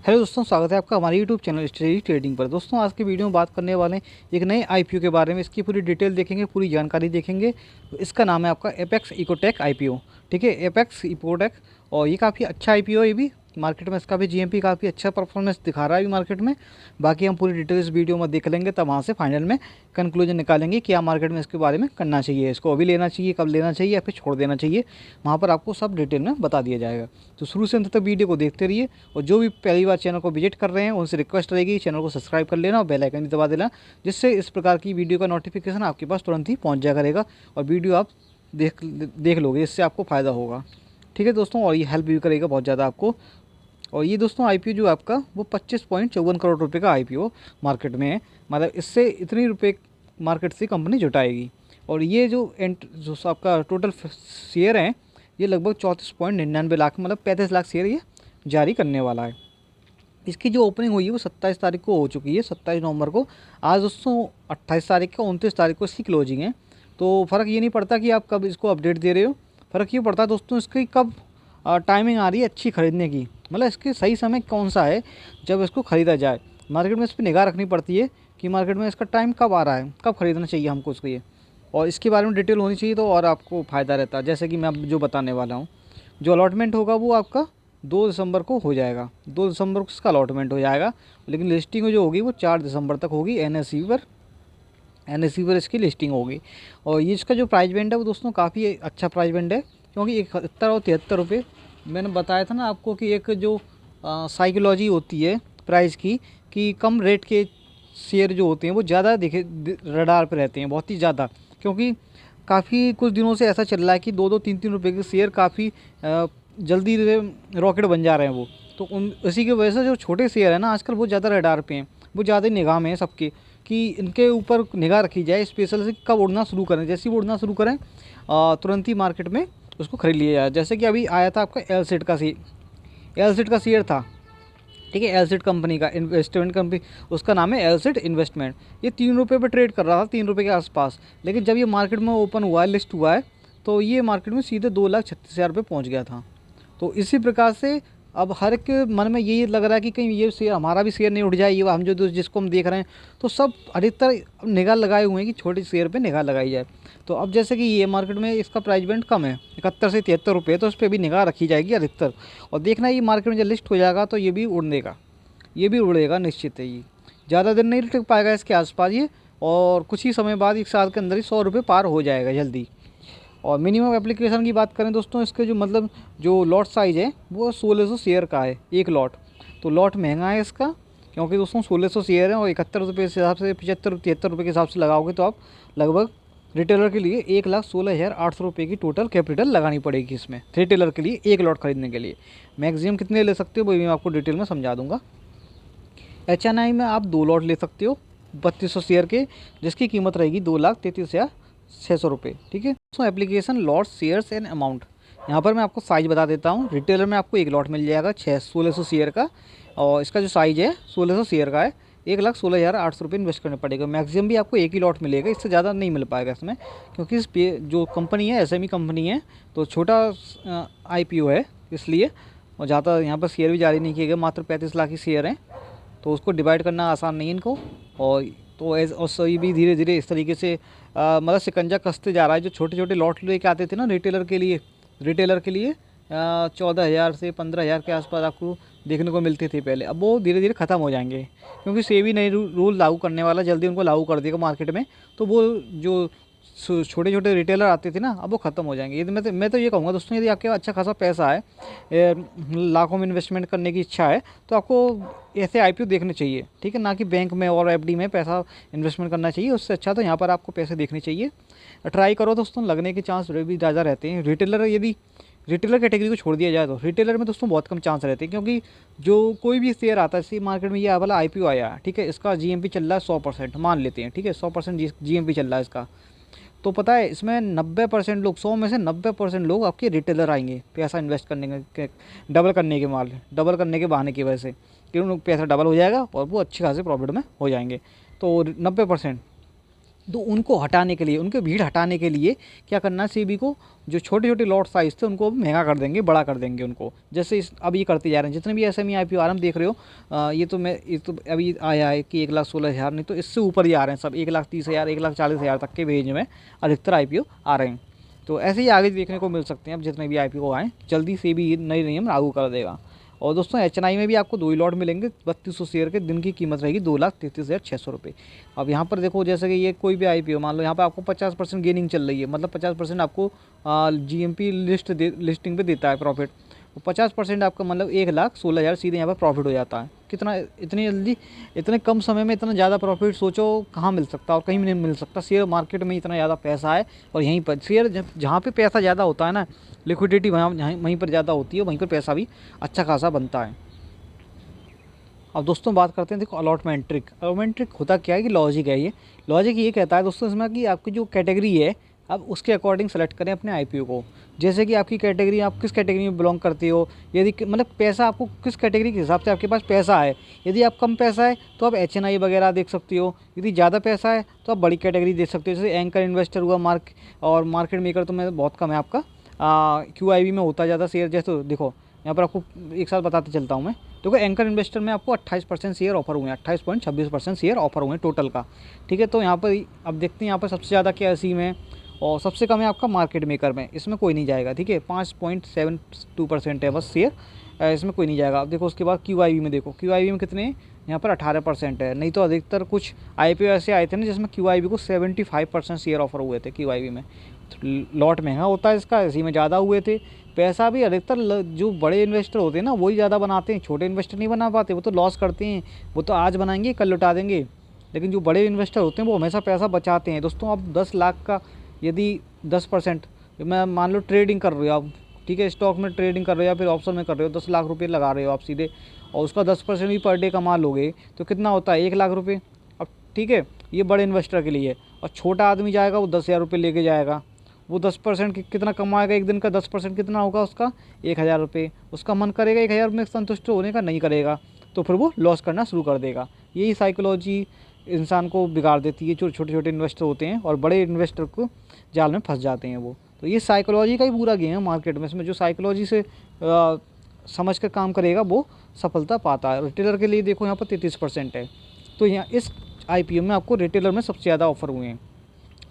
Hello दोस्तों, स्वागत है आपका हमारे यूट्यूब चैनल स्ट्रेटजी ट्रेडिंग पर। दोस्तों, आज की वीडियो में बात करने वाले हैं एक नए आईपीओ के बारे में। इसकी पूरी डिटेल देखेंगे, पूरी जानकारी देखेंगे। इसका नाम है आपका एपेक्स इकोटेक आईपीओ। ठीक है, एपेक्स इकोटेक। और ये काफ़ी अच्छा आईपीओ है। ये भी मार्केट में इसका भी जीएमपी काफ़ी अच्छा परफॉर्मेंस दिखा रहा है अभी मार्केट में। बाकी हम पूरी डिटेल इस वीडियो में देख लेंगे, तब वहाँ से फाइनल में कंक्लूजन निकालेंगे क्या मार्केट में इसके बारे में करना चाहिए, इसको अभी लेना चाहिए, कब लेना चाहिए या फिर छोड़ देना चाहिए। वहाँ पर आपको सब डिटेल में बता दिया जाएगा। तो शुरू से अंत तक वीडियो को देखते रहिए। और जो भी पहली बार चैनल को विजिट कर रहे हैं उनसे रिक्वेस्ट रहेगी चैनल को सब्सक्राइब कर लेना और बेल आइकन भी दबा देना, जिससे इस प्रकार की वीडियो का नोटिफिकेशन आपके पास तुरंत ही पहुंच जाया करेगा और वीडियो आप देख लोगे, इससे आपको फ़ायदा होगा। ठीक है दोस्तों, और ये हेल्प भी करेगा बहुत ज़्यादा आपको। और ये दोस्तों आईपीओ जो आपका वो 25.54 करोड़ रुपए का आईपीओ मार्केट में है। मतलब इससे इतनी रुपए मार्केट से कंपनी जुटाएगी। और ये जो आपका टोटल शेयर हैं, ये लगभग 34.99 लाख, मतलब 35 लाख शेयर ये जारी करने वाला है। इसकी जो ओपनिंग हुई है वो 27 तारीख को हो चुकी है, 27 नवंबर को। आज दोस्तों 28 तारीख का 29 तारीख को इसकी क्लोजिंग है। तो फ़र्क ये नहीं पड़ता कि आप कब इसको अपडेट दे रहे हो, फ़र्क ये पड़ता है दोस्तों इसकी कब टाइमिंग आ रही है अच्छी ख़रीदने की। मतलब इसके सही समय कौन सा है जब इसको ख़रीदा जाए। मार्केट में इस पर निगाह रखनी पड़ती है कि मार्केट में इसका टाइम कब आ रहा है, कब ख़रीदना चाहिए हमको इसको ये। और इसके बारे में डिटेल होनी चाहिए तो और आपको फ़ायदा रहता है। जैसे कि मैं अब जो बताने वाला हूँ, जो अलॉटमेंट होगा वो आपका 2 दिसंबर को हो जाएगा। 2 दिसंबर को इसका अलॉटमेंट हो जाएगा, लेकिन लिस्टिंग जो होगी वो 4 दिसंबर तक होगी। एनएसई पर इसकी लिस्टिंग होगी। और ये इसका जो प्राइस बैंड है वो दोस्तों काफ़ी अच्छा प्राइस बैंड है, क्योंकि 71 और 73 रुपये मैंने बताया था ना आपको कि एक जो साइकोलॉजी होती है प्राइस की, कि कम रेट के शेयर जो होते हैं वो ज़्यादा दिखे रडार पे रहते हैं, बहुत ही ज़्यादा। क्योंकि काफ़ी कुछ दिनों से ऐसा चल रहा है कि 2-2 3-3 रुपये के शेयर काफ़ी जल्दी रॉकेट बन जा रहे हैं वो। तो उन इसी की वजह से जो छोटे शेयर है ना आजकल वो ज़्यादा रडार पे हैं, वो ज़्यादा निगाह में है सबके, कि इनके ऊपर निगाह रखी जाए स्पेशल से कब उड़ना शुरू करें। जैसे ही वो उड़ना शुरू करें तुरंत ही मार्केट में उसको खरीद लिया जाए। जैसे कि अभी आया था आपका एलसेट का शेयर था। ठीक है, एलसेट कंपनी का इन्वेस्टमेंट कंपनी, उसका नाम है एलसेट इन्वेस्टमेंट। ये 3 रुपये पर ट्रेड कर रहा था, 3 रुपये के आसपास। लेकिन जब ये मार्केट में ओपन हुआ है, लिस्ट हुआ है, तो ये मार्केट में सीधे 2,36,000 रुपये पहुँच गया था। तो इसी प्रकार से अब हर एक के मन में यही लग रहा है कि कहीं ये शेयर हमारा भी शेयर नहीं उठ जाए, ये हम जो जिसको हम देख रहे हैं। तो सब अधिकतर निगाह लगाए हुए हैं कि छोटे शेयर पे निगाह लगाई जाए। तो अब जैसे कि ये मार्केट में इसका प्राइस बैंड कम है, 71 से 73 रुपये, तो उस पर भी निगाह रखी जाएगी अधिकतर। और देखना ये मार्केट में जब लिस्ट हो जाएगा तो ये भी उड़ेगा, ये भी उड़ेगा निश्चित है। ये ज़्यादा दिन नहीं टिक पाएगा इसके आसपास ये, और कुछ ही समय बाद 1 साल के अंदर ही 100 रुपये पार हो जाएगा जल्दी। और मिनिमम एप्लीकेशन की बात करें दोस्तों, इसके जो मतलब जो लॉट साइज़ है वो 1600 शेयर का है एक लॉट। तो लॉट महंगा है इसका, क्योंकि दोस्तों 1600 शेयर है और 71 रुपये के हिसाब से 75-73 रुपये के हिसाब से लगाओगे तो आप लगभग रिटेलर के लिए 1,16,800 रुपये की टोटल कैपिटल लगानी पड़ेगी इसमें, रिटेलर के लिए एक लॉट खरीदने के लिए। मैक्सिमम कितने ले सकते हो वो भी मैं आपको डिटेल में समझा दूंगा। एचएनआई में आप 2 लॉट ले सकते हो 3200 शेयर के, जिसकी कीमत रहेगी 2,33,600 रुपये। ठीक है दोस्तों, application lot shares and amount, यहाँ पर मैं आपको साइज़ बता देता हूँ। रिटेलर में आपको एक लॉट मिल जाएगा 1600 शेयर का, और इसका जो साइज़ है 1600 शेयर का है। 1,16,800 रुपये इन्वेस्ट करने पड़ेगा। मैक्सिमम भी आपको एक ही लॉट मिलेगा, इससे ज़्यादा नहीं मिल पाएगा इसमें, क्योंकि इस पे जो कंपनी है एसएमई कंपनी है, तो छोटा आईपीओ है इसलिए। और ज़्यादा यहाँ पर शेयर भी जारी नहीं किए गए, मात्र 35 लाख ही शेयर हैं, तो उसको डिवाइड करना आसान नहीं है इनको। और तो और सही भी धीरे धीरे इस तरीके से मतलब शिकंजा कसते जा रहा है। जो छोटे छोटे लॉट लेके आते थे ना रिटेलर के लिए 14,000 से 15,000 के आसपास आपको देखने को मिलते थे पहले, अब वो धीरे धीरे ख़त्म हो जाएंगे, क्योंकि सेबी नई रूल लागू करने वाला, जल्दी उनको लागू कर देगा मार्केट में। तो वो जो छोटे छोटे रिटेलर आते थे ना, अब वो ख़त्म हो जाएंगे। यदि मैं तो ये कहूँगा दोस्तों, यदि आपके अच्छा खासा पैसा है, लाखों में इन्वेस्टमेंट करने की इच्छा है, तो आपको ऐसे आईपीओ देखने चाहिए। ठीक है, ना कि बैंक में और एफडी में पैसा इन्वेस्टमेंट करना चाहिए। उससे अच्छा तो यहाँ पर आपको पैसे देखने चाहिए। ट्राई करो दोस्तों, लगने के चांस भी ज़्यादा रहते हैं। यदि रिटेलर कैटेगरी को छोड़ दिया जाए तो रिटेलर में दोस्तों बहुत कम चांस रहते हैं, क्योंकि जो कोई भी शेयर आता है, इसी मार्केट में ये वाला आईपीओ आया, ठीक है, इसका जीएमपी चल रहा है 100%, मान लेते हैं। ठीक है, 100% जीएमपी चल रहा है इसका। तो पता है इसमें 90% लोग, 100 में से 90% लोग आपके रिटेलर आएंगे पैसा इन्वेस्ट करने के, डबल करने के बहाने की वजह से, कि उन पैसा डबल हो जाएगा और वो अच्छे खासे प्रॉफिट में हो जाएंगे। तो 90% तो उनको हटाने के लिए, उनके भीड़ हटाने के लिए क्या करना है, सेबी को जो छोटे छोटे लॉट साइज़ थे उनको महंगा कर देंगे, बड़ा कर देंगे उनको। जैसे अब ये करते जा रहे हैं जितने भी एसएमई आईपीओ आ रहे हैं, देख रहे हो ये तो अभी आया है कि 1,16,000, नहीं तो इससे ऊपर ही आ रहे हैं सब, 1,30,000 1,40,000 तक के रेंज में अधिकतर आईपीओ आ रहे हैं। तो ऐसे ही आगे देखने को मिल सकते हैं। अब जितने भी आईपीओ आएँ जल्दी से भी नए नियम लागू कर देगा। और दोस्तों एचएनआई में भी आपको 2 ही लॉट मिलेंगे, 3200 शेयर के, दिन की कीमत रहेगी 2,33,600 रुपये। अब यहाँ पर देखो जैसे कि ये कोई भी आईपीओ मान लो, यहाँ पर आपको 50% गेनिंग चल रही है, मतलब 50% आपको जीएमपी लिस्टिंग पे देता है प्रॉफिट। 50% आपका मतलब 1,16,000 सीधे यहाँ पर प्रॉफिट हो जाता है। कितना, इतनी जल्दी, इतने कम समय में इतना ज़्यादा प्रॉफिट सोचो कहाँ मिल सकता है, और कहीं भी नहीं मिल सकता। शेयर मार्केट में इतना ज़्यादा पैसा है, और यहीं पर शेयर जहाँ पे पैसा ज़्यादा होता है ना, लिक्विडिटी वहीं पर ज़्यादा होती है, वहीं पर पैसा भी अच्छा खासा बनता है। अब दोस्तों बात करते हैं, देखो अलॉटमेंट ट्रिक। अलॉटमेंट ट्रिक होता क्या है कि लॉजिक है ये। लॉजिक ये कहता है दोस्तों इसमें कि आपकी जो कैटेगरी है, आप उसके अकॉर्डिंग सेलेक्ट करें अपने आईपीओ को। जैसे कि आपकी कैटेगरी, आप किस कैटेगरी में बिलोंग करते हो, यदि मतलब पैसा आपको किस कैटेगरी के हिसाब से आपके पास पैसा है। यदि आप कम पैसा है तो आप एचएनआई वगैरह देख सकते हो, यदि ज़्यादा पैसा है तो आप बड़ी कैटेगरी देख सकते हो, जैसे एंकर इन्वेस्टर हुआ, मार्केट मेकर तो मैं बहुत कम है आपका, क्यूआईबी में होता ज़्यादा शेयर। जैसे देखो यहाँ पर आपको एक साथ बताते चलता हूँ मैं। देखो एंकर इन्वेस्टर में आपको 28% शेयर ऑफर हुए हैं, 28.26% शेयर ऑफर हुए हैं टोटल का। ठीक है, तो यहाँ पर अब देखते हैं यहाँ पर सबसे ज़्यादा क्या इसी में, और सबसे कम है आपका मार्केट मेकर में, इसमें कोई नहीं जाएगा। ठीक है, 5.72% है बस शेयर, इसमें कोई नहीं जाएगा। अब देखो उसके बाद क्यूआईबी में, देखो क्यूआईबी में कितने हैं, यहाँ पर 18% है। नहीं तो अधिकतर कुछ आईपीओ ऐसे आए थे ना जिसमें क्यूआईबी को 75% शेयर ऑफर हुए थे क्यूआईबी में। तो लॉट महंगा होता है इसका, इसी में ज़्यादा हुए थे। पैसा भी अधिकतर जो बड़े इन्वेस्टर होते हैं ना वही ज़्यादा बनाते हैं, छोटे इन्वेस्टर नहीं बना पाते, वो तो लॉस करते हैं, वो तो आज बनाएंगे कल लुटा देंगे। लेकिन जो बड़े इन्वेस्टर होते हैं वो हमेशा पैसा बचाते हैं। दोस्तों आप 10 लाख का यदि 10%, मैं मान लो ट्रेडिंग कर रहे हो आप, ठीक है, स्टॉक में ट्रेडिंग कर रहे हो या फिर ऑप्शन में कर रहे हो, 10 लाख रुपये लगा रहे हो आप सीधे, और उसका 10% भी पर डे कमा लोगे तो कितना होता है, 1,00,000 रुपये। अब ठीक है, ये बड़े इन्वेस्टर के लिए। और छोटा आदमी जाएगा वो 10,000 रुपये लेके जाएगा, वो 10% कितना कमाएगा एक दिन का, 10% कितना होगा उसका, 1,000 रुपये। उसका मन करेगा 1,000 में संतुष्ट होने का, नहीं करेगा तो फिर वो लॉस करना शुरू कर देगा। यही साइकोलॉजी इंसान को बिगाड़ देती है। जो छोटे छोटे इन्वेस्टर होते हैं और बड़े इन्वेस्टर को जाल में फंस जाते हैं वो। तो ये साइकोलॉजी का ही पूरा गेम है मार्केट में। इसमें जो साइकोलॉजी से समझ कर काम करेगा वो सफलता पाता है। रिटेलर के लिए देखो यहाँ पर 33% है। तो यहाँ इस आईपीओ में आपको रिटेलर में सबसे ज़्यादा ऑफर हुए हैं,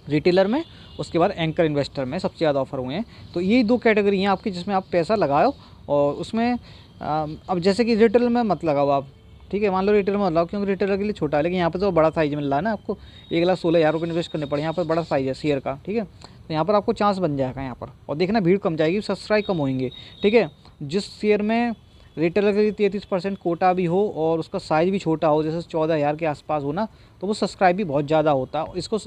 रिटेलर में, उसके बाद एंकर इन्वेस्टर में सबसे ज़्यादा ऑफर हुए हैं। तो यही 2 कैटेगरी हैं आपकी जिसमें आप पैसा लगाओ, और उसमें अब जैसे कि रिटेलर में मत लगाओ आप, ठीक है, मान लो रिटेलर में मत लगाओ क्योंकि रिटेलर के लिए छोटा है, लेकिन यहाँ पर तो बड़ा साइज मिल रहा है ना आपको, 1,16,000 रुपये इन्वेस्ट करने पड़े, यहाँ पर बड़ा साइज है शेयर का। ठीक है, तो यहाँ पर आपको चांस बन जाएगा यहाँ पर, और देखना भीड़ कम जाएगी, सब्सक्राइब कम होंगे। ठीक है, जिस शेयर में रिटेलर के लिए 33% कोटा भी हो और उसका साइज़ भी छोटा हो, जैसे 14,000 के आसपास हो ना, तो वो सब्सक्राइब भी बहुत ज़्यादा होता है।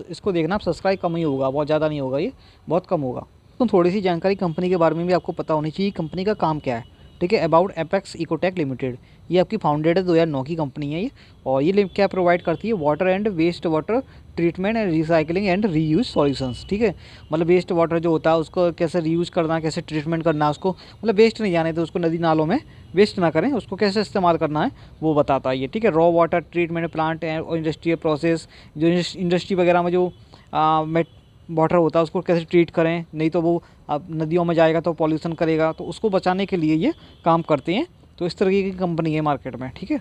इसको देखना, आप सब्सक्राइब कम ही होगा, बहुत ज़्यादा नहीं होगा, ये बहुत कम होगा। तो थोड़ी सी जानकारी कंपनी के बारे में भी आपको पता होनी चाहिए, कंपनी का काम क्या है। ठीक है, अबाउट एपेक्स इकोटेक लिमिटेड, ये आपकी फाउंडेड है, 2009 की कंपनी है ये। और ये क्या प्रोवाइड करती है, water and waste water treatment and recycling and reuse solutions. ठीक है, मतलब वेस्ट वाटर जो होता है उसको कैसे रीयूज करना, कैसे ट्रीटमेंट करना, उसको मतलब वेस्ट नहीं जाने तो उसको नदी नालों में वेस्ट ना करें, उसको कैसे इस्तेमाल करना है वो बताता है ये। ठीक है, रॉ वाटर ट्रीटमेंट प्लांट और इंडस्ट्रियल प्रोसेस, जो इंडस्ट्री वगैरह में जो वाटर होता है उसको कैसे ट्रीट करें, नहीं तो वो अब नदियों में जाएगा तो पॉल्यूशन करेगा, तो उसको बचाने के लिए ये काम करते हैं। तो इस तरीके की कंपनी है मार्केट में। ठीक है,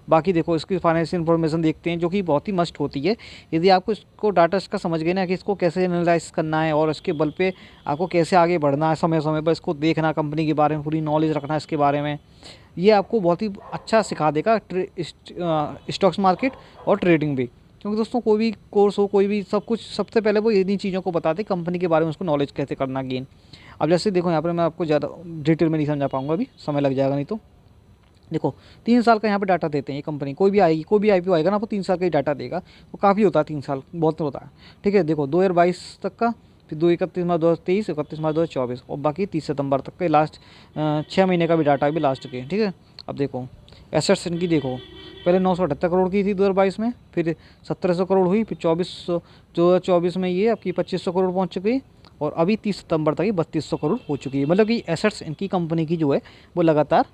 बाकी देखो इसकी फाइनेंशियल इन्फॉर्मेशन देखते हैं जो कि बहुत ही मस्ट होती है। यदि आपको इसको डाटा इसका समझ गए ना कि इसको कैसे एनालाइज करना है और इसके बल पे आपको कैसे आगे बढ़ना है, समय समय पर इसको देखना, कंपनी के बारे में पूरी नॉलेज रखना इसके बारे में, ये आपको बहुत ही अच्छा सिखा देगा स्टॉक्स मार्केट और ट्रेडिंग भी। क्योंकि दोस्तों कोई भी कोर्स हो, कोई भी सब कुछ, सबसे पहले वो इन्हीं चीज़ों को बताते कंपनी के बारे में, उसको नॉलेज कैसे करना गेन। अब जैसे देखो यहाँ पर मैं आपको ज़्यादा डिटेल में नहीं समझा पाऊँगा, अभी समय लग जाएगा, नहीं तो देखो 3 साल का यहाँ पे डाटा देते हैं ये कंपनी। कोई भी आएगी, कोई भी आईपीओ आएगा ना, वो 3 साल का ही डाटा देगा, वो काफ़ी होता है 3 साल, बहुत होता है। ठीक है, देखो 2022 तक का, फिर 31 मार्च 2023, 31 मार्च 2024, और बाकी 30 सितंबर तक के लास्ट 6 महीने का भी डाटा भी लास्ट के। ठीक है, अब देखो एसेट्स इनकी देखो, पहले 978 करोड़ की थी 2022 में, फिर 1700 करोड़ हुई, फिर 2024 में ये आपकी 2500 करोड़ पहुँच चुकी, और अभी 30 सितंबर तक ही 3200 करोड़ हो चुकी है। मतलब कि एसेट्स इनकी कंपनी की जो है वो लगातार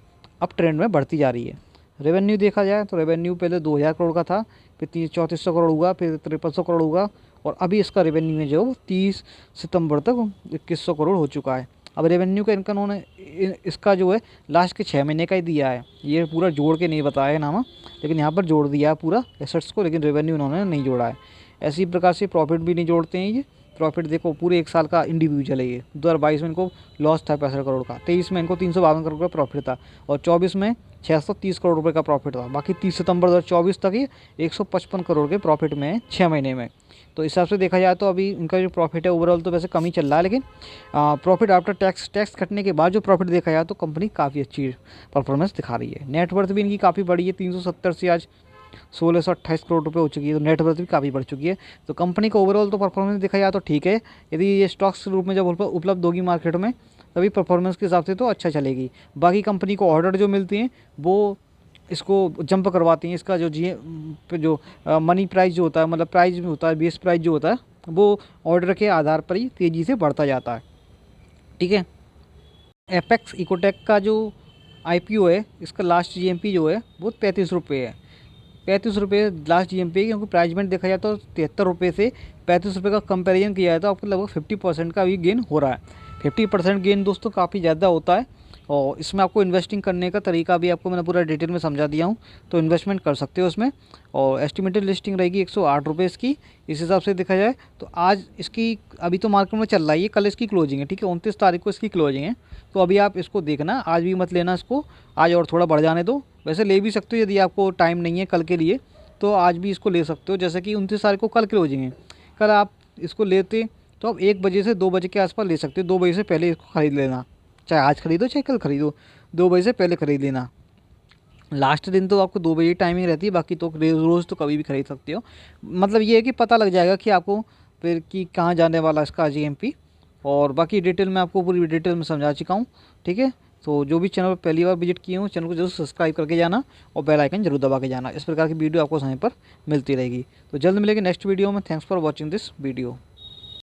अब ट्रेंड में बढ़ती जा रही है। रेवेन्यू देखा जाए तो रेवेन्यू पहले 2,000 करोड़ का था, फिर 3400 करोड़ हुआ, फिर 5300 करोड़ हुआ, और अभी इसका रेवेन्यू है जो 30 सितंबर तक 2100 करोड़ हो चुका है। अब रेवेन्यू का इनका उन्होंने इसका जो है लास्ट के 6 महीने का ही दिया है, ये पूरा जोड़ के नहीं बताया है नामा, लेकिन यहाँ पर जोड़ दिया है पूरा एसेट्स को, लेकिन रेवेन्यू उन्होंने नहीं जोड़ा है। ऐसी प्रकार से प्रॉफिट भी नहीं जोड़ते हैं ये। प्रॉफिट देखो पूरे एक साल का इंडिविजुअल है ये। 2022 में इनको लॉस था 65 करोड़ का, 23 में इनको 352 करोड़ का प्रॉफिट था, और 24 में 630 करोड़ रुपए का प्रॉफिट था। बाकी 30 सितंबर 2024 तक ये 155 करोड़ के प्रॉफिट में है 6 महीने में। तो इस हिसाब से देखा जाए तो अभी इनका जो प्रॉफिट है ओवरऑल तो वैसे कम ही चल रहा है, लेकिन प्रॉफिट आफ्टर टैक्स कटने के बाद जो प्रॉफिट देखा जाए तो कंपनी काफ़ी अच्छी परफॉर्मेंस दिखा रही है। नेटवर्थ भी इनकी काफ़ी बड़ी है, 370 से आज 1628 करोड़ रुपए हो चुकी है, तो नेटवर्थ भी काफ़ी बढ़ चुकी है। तो कंपनी का ओवरऑल तो परफॉर्मेंस देखा जाए तो ठीक है। यदि ये स्टॉक्स के रूप में जब उपलब्ध होगी मार्केट में तभी परफॉर्मेंस के हिसाब से तो अच्छा चलेगी। बाकी कंपनी को ऑर्डर जो मिलती हैं वो इसको जंप करवाती हैं। इसका जो मनी प्राइस जो होता है, मतलब प्राइस भी होता है, बेस प्राइस जो होता है वो ऑर्डर के आधार पर ही तेज़ी से बढ़ता जाता है। ठीक है। एपेक्स इकोटेक का जो आईपीओ है, इसका लास्ट जीएमपी जो है वो 35 रुपये है। 35 रुपये लास्ट जीएमपी, क्योंकि प्राइजमेंट देखा जाए तो 73 रुपये से 35 रुपये का कंपैरिजन किया जाए तो आपको लगभग 50% का भी गेन हो रहा है। 50% गेन दोस्तों काफ़ी ज़्यादा होता है, और इसमें आपको इन्वेस्टिंग करने का तरीका भी आपको मैंने पूरा डिटेल में समझा दिया हूँ, तो इन्वेस्टमेंट कर सकते हो उसमें। और एस्टिमेटेड लिस्टिंग रहेगी 108 रुपये इसकी। इस हिसाब से देखा जाए तो आज इसकी अभी तो मार्केट में चल रहा है ये, कल इसकी क्लोजिंग है। ठीक है, 29 तारीख को इसकी क्लोजिंग है, तो अभी आप इसको देखना, आज भी मत लेना इसको, आज और थोड़ा बढ़ जाने दो। वैसे ले भी सकते हो यदि आपको टाइम नहीं है कल के लिए, तो आज भी इसको ले सकते हो। जैसे कि 29 तारीख को कल क्लोजिंग है, कल आप इसको लेते तो आप 1 बजे से 2 बजे के आसपास ले सकते हो। 2 बजे से पहले इसको ख़रीद लेना, चाहे आज खरीदो चाहे कल खरीदो, 2 बजे से पहले ख़रीद लेना। लास्ट दिन तो आपको 2 बजे टाइमिंग रहती है, बाकी तो रोज़ तो कभी भी खरीद सकते हो। मतलब ये है कि पता लग जाएगा कि आपको फिर कि कहाँ जाने वाला इसका जीएमपी, और बाकी डिटेल में आपको पूरी डिटेल में समझा चुका हूँ। ठीक है, तो जो भी चैनल पर पहली बार विजिट किए हो चैनल को जरूर सब्सक्राइब करके जाना, और बेल आइकन जरूर दबा के जाना। इस प्रकार की वीडियो आपको समय पर मिलती रहेगी। तो जल्द मिलेगी नेक्स्ट वीडियो में। Thanks for watching this video.